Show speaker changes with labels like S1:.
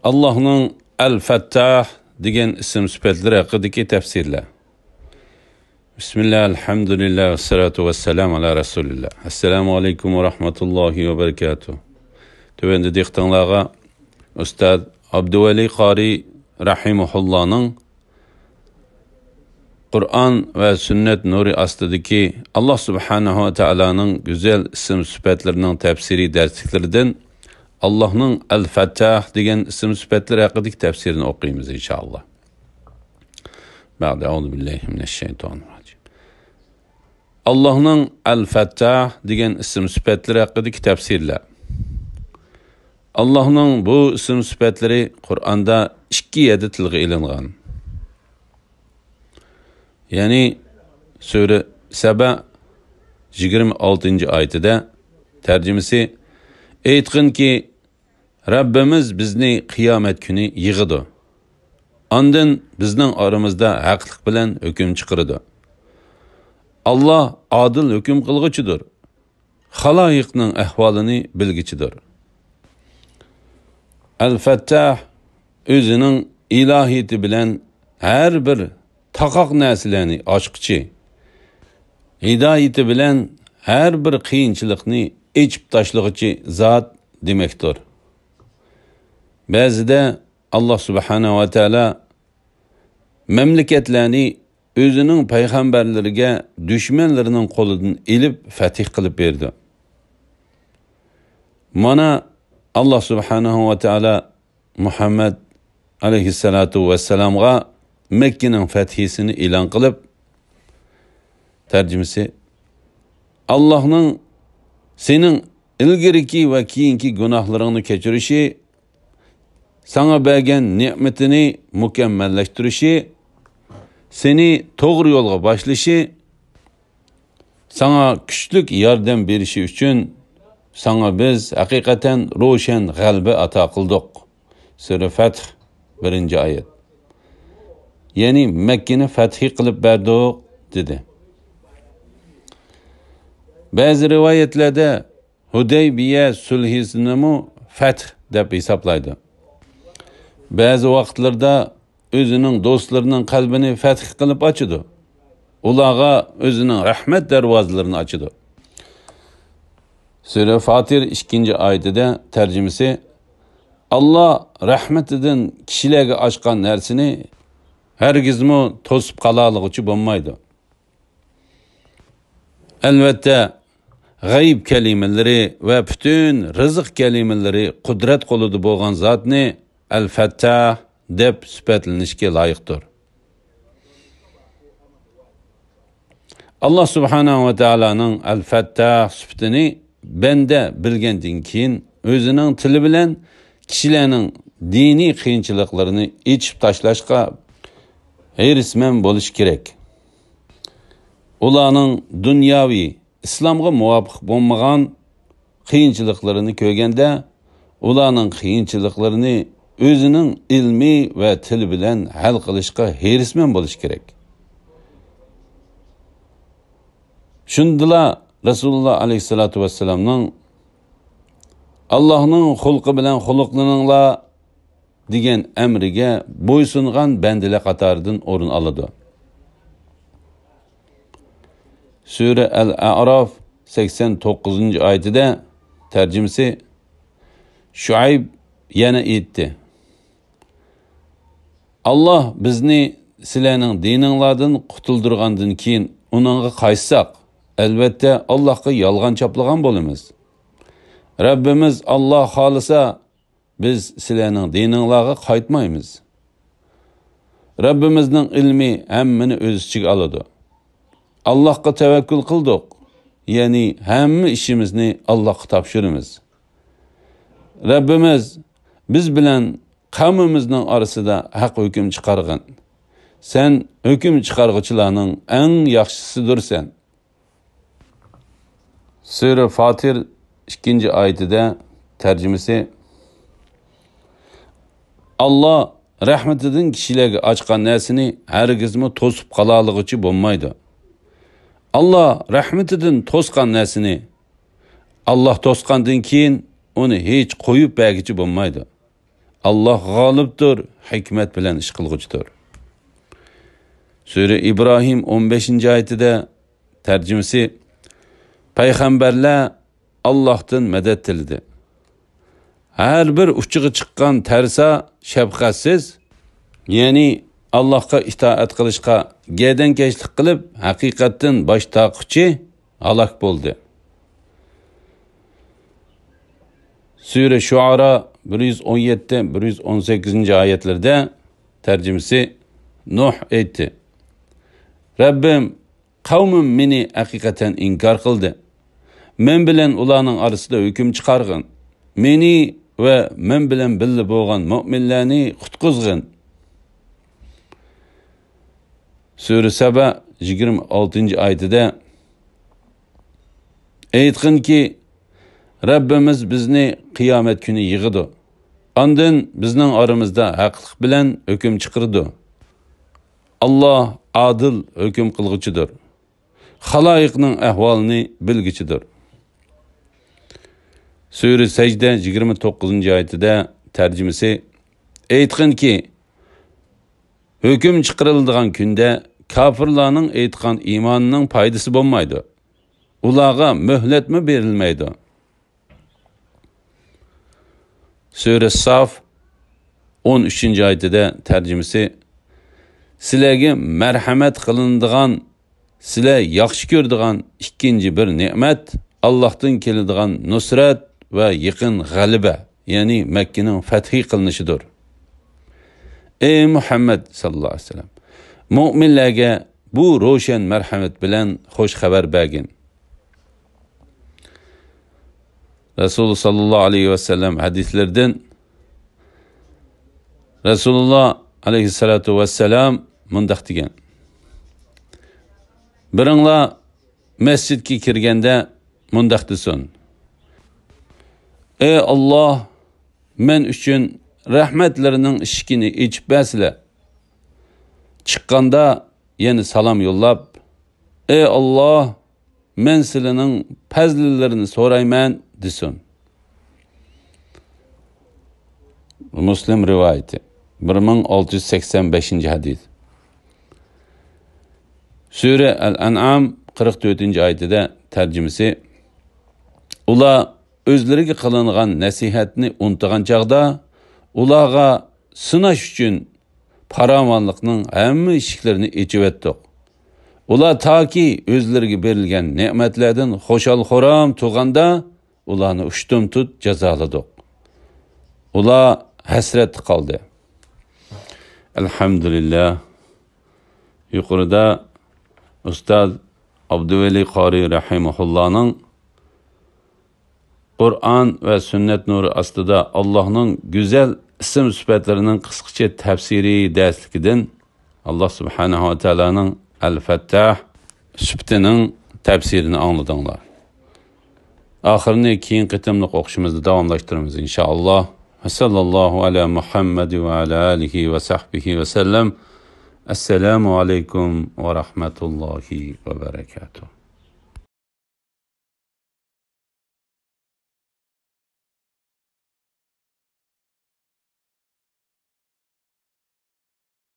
S1: Allah'ın El-Fettah degan ism sifatlari haqidagi tafsirlar. Bismillah, elhamdülillah, ve salatu ve selam ala Resulillah. Assalamu alaikum ve rahmetullahi ve berekatuh. Tövende dehqonlarga Ustad Abduvali Qari rahimahullah'ның Kur'an ve sünnet nuri astidagi Allah subhanahu wa ta'ala'nın güzel isim sifatlarının tafsiri dersliklerinden Allah'ın El-Fettah degan isim sifatları haqidagi tafsirini o'qiymiz inşallah. Ba'da euzu billahi mineşşeytanirracim. Allah'ın El-Fettah degan isim sifatları haqidagi tafsirlar. Allah'ın bu isim sifatları Kur'an'da 2 tilga ilingan. Yani Sure Saba 26. ayetida tercümesi aytqin ki Rabbimiz bizni qiyomat kuni yig'idi. Ondan bizning aramizda haqliq bilan hukm chiqaradi. Allah adil hukm qilguchidir. Xaloyiqning ahvolini bilguchidir. El-Fettah o'zining ilohiyati bilan har bir taqoq narsalarni ochquchi, hidoyati bilan har bir qiyinchilikni echib tashlag'uchi zot demakdir. Ba'zida Allah subhanahu wa ta'ala mamlakatlarni o'zining payg'ambarlariga dushmanlarining qo'lidan ilib fatih qilib berdi. Mana Allah subhanahu wa ta'ala Muhammad alayhissalatu vassalamga Mekke'nin fethisini ilan qilib, tercümesi Allah'ın senin ilgiriki ve kiyinki günahlarını keçirişi, sana bergen nimetini mükemmelleştirişi, seni doğru yolga başlışı, sana güçlük yardım berişi üçün, sana biz hakikaten roşen galbe ata kıldık. Sure Feth 1. ayet. Yani Mekke'ni fethi qilib berdik dedi. Bazı rivayetlerde Hudeybiye sulhisini mu feth deb hesaplaydı. Bazı vaqtlarda özünün dostlarının qalbini feth qilib açıdı. Ularga özünün rahmet darvozalarini açıdı. Sure Fatir 2. ayetida tercümesi Allah rahmetidan kishilarga ochgan narsani hergizmi to'sib qalalig'ichi bo'lmaydi. Albatta, g'ayb kalimalari va butun rizq kalimalari qudrat qo'lida bo'lgan zotni Al-Fattah deb sifatlanishga loyiqdir. Allah subhanahu va taolaning Al-Fattah sifatini banda bilgandan keyin o'zining tili bilan kishilarning diniy qiyinchiliklarini ichib tashlashga hayrismen bo'lish kerak. Ularning dunyoviy, islomga muvofiq bo'lmagan qiyinchiliklarini ko'rganda, ularning qiyinchiliklarini o'zining ilmi va til bilan hal qilishga hayrismen bo'lish kerak. Shundala Rasululloh alayhisolatu vassalamning Allohning xulqi bilan xuluqlaninglar degan emriga bo'ysungan bandilar qatoridan o'rin oladi. Sure Al-A'raf 89. oyatida tercümesi Şuayb yana aytdi. Allah bizni sizlarning dininglardan qutuldirgandan keyin uningga qaytsak, albatta Allohga yolg'on choplagan bo'lamiz. Rabbimiz Allah xolisa biz sizlarning dininglarga qaytmaymiz. Rabbimizning ilmi hammani o'z ichiga oladi. Allohga tavakkul qildik. Ya'ni hamma ishimizni Allohga topshiramiz. Rabbimiz biz bilan qavmimizning orasida haq hukm chiqargan. Sen hukm chiqarg'uchilarning eng yaxshisidirsan. Sure Fatir 2. ayetida tercümesi Allah rahmetidan kishilarga ochgan narsani hargizmi to'sib qalalig'ichi bo'lmaydi. Allah rahmetidan to'sgan narsani Allah to'sgandan keyin uni hech qo'yib bergichi bo'lmaydi. Allah g'olibdir, hikmat bilan ish qilg'uchidir. Sura İbrahim 15. oyatida tarjimasi payg'ambarlar Allohdan madad tiladi. Her bir uchiga chiqqan tarsa shafqatsiz, ya'ni Allohga itoat qilishga gadankeşlik qilib, haqiqatdan bosh taquvchi halok bo'ldi. Sura Shuara 117-118 oyatlarda tarjimasi Nuh aytdi: Rabbim, qavmim meni haqiqatan inkor qildi. Men bilan ularning orasida hukm chiqargin. Meni va men bilan birga bo'lgan mu'minlarni qutqizgin. Sura Saba 26. oyatida aytqinki, Rabbimiz bizni qiyomat kuni yig'idi. Ondan bizning oramizda haqliq bilan hukm chiqirdi. Allah adil hukm qilg'uchidir. Xaloyiqning ahvolini bilguchidir. Sura Sajda 29. oyatida tarjimasi aytqinki, hukm chiqariladigan kunda kafirlarning aytgan iymonining foydasi bo'lmaydi. Ularga muhlatmi berilmaydi. Sura Saf 13. oyatida tarjimasi sizlarga marhamat qilinadigan, sizlar yaxshi ko'radigan ikkinchi bir ne'mat Allohdan keladigan nusrat va yaqin g'alaba, ya'ni Makkaning fathi qilinishidir. Ey Muhammad sallallohu alayhi vasallam, mu'minlarga bu ro'shan marhamat bilan xo'sh xabar bergin. Rasululloh sallallohu alayhi vasallam hadislardan Rasululloh alayhissalatu vassalam mundaq degan: Biringlar masjidga kirganda mundaq desin: Ey Allah, men uchun rahmatlarining eshigini ochib bersizlar. Chiqqanda yana salom yo'llab: Ey Allah, men sizlarning fazlillarini so'rayman desin. Muslim rivoyati 1685. hadis. Sura Al-An'am 44. oyatida tarjimasi: Ular o'zlariga qilingan nasihatni unutgan chaqda ularga sinash uchun paramonlikning hamma eshiklarini ochib etdik. Ular toki o'zlariga berilgan ne'matlardan xo'shal-xo'ram tug'anda ularni ushtum tut jazoladik. Ular hasrat qoldi. Alhamdulillah. Yuqorida Ustoz Abduveli Qori rahimahullohning Qur'on va sunnat nuri ostida Allohning go'zal ism sifatlarining qisqacha tafsiriy darsligidan Allah subhanahu va taolaning Al-Fattah sifatining tafsirini angladinglar. Oxirini keyin qitimliq o'qishimizni davomlashtiramiz inshaalloh. Sallallahu ala Muhammad va ala alihi va sahbihi va sallam. Assalomu alaykum va rahmatullohi va barakatuh.